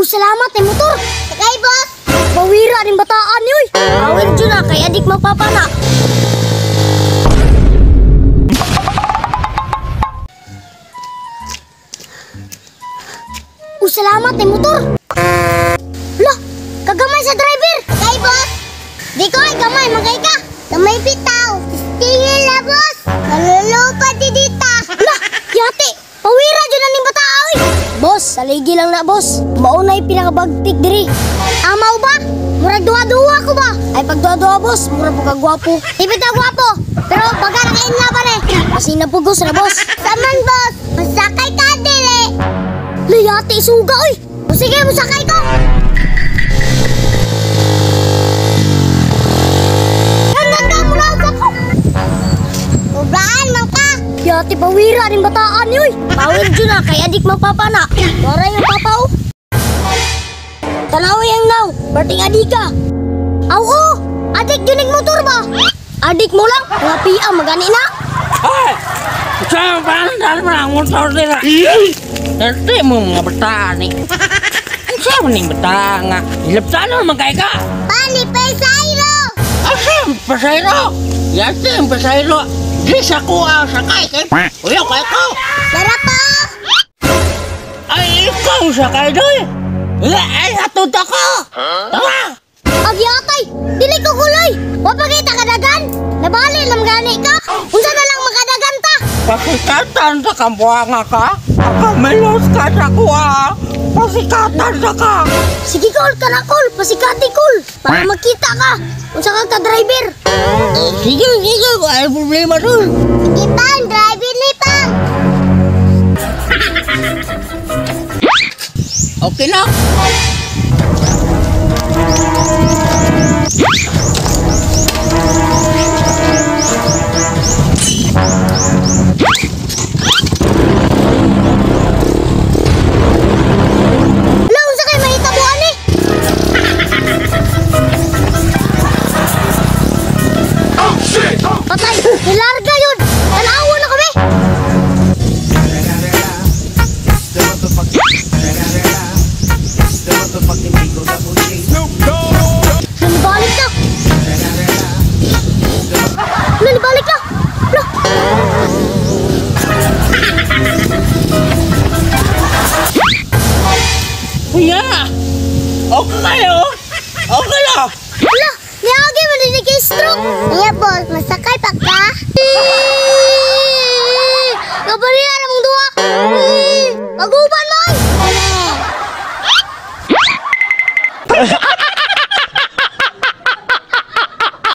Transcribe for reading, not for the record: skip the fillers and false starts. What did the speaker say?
Salamat eh motor. Sakay boss. Bawira din bataan yoy. Awin dyan na kay adik magpapana. Salamat eh motor. Lah, kagamay sa driver. Sakay boss. Di ko ay gamay, magay ka. Gamay bitaw. Tingin na boss. Kalulupa di dita. Lah, yati. Pawira dyan na ning bataan. Boss, saligi lang na boss. Maunay pinakabagtik diri. Amaw ba? Murag duwa-duwa ko ba? Ay pag duwa-duwa boss, murag po kagwapo. Ibig ka gwapo, pero baga nakain na ba ne? Kasi napugos na boss. Saman boss, masakay ka dili. Layati suga oy. O sige, masakay ko. Ganda mo na ako. Ubaan man ka. Yati pawira rin bataan yoy. Pawid dyan na kay adik magpapana. Wala yung papaw. Tanawi ang naw, berting adika. Aw, adik junig motor ba? Adik mo lang, mga pia magani na. Hoy! Saan ba ang motor nila? Nanti mo mga bataan eh. Saan mo ning bataan nga? Ilapsan naman kay ka. Pani, pesayro! Saan pasayro? Yati ang pasayro. Di sa kuha sakay kay. Uyo kay ko. Tara po! Ay, ikaw sakay doy. Ay, hatod ako. Tama. Agyatay, dili ko kulay. Wapagita kadagan. Nabali lang gani ka. Unsa na lang makadagan ta? Pasikatan sa kambuanga ka. Akamilos ka sa kuha. Pasikatan sa ka. Sige kol, kanakol, pasikati kol. Para makita ka. Unsa ka driver. Sige, ay problema doon. Sige pang, driver ni pang. Okay na. Patay! Nilarga yun! Tanawa na kami! Nanibalik na! Nanibalik na! Kuya! Okay oh! Okay lang! Wala! Niyagi mo din nag-stroke! Iya boss, masakay pa ka? Kabalihan namang duwa! Maguban mo!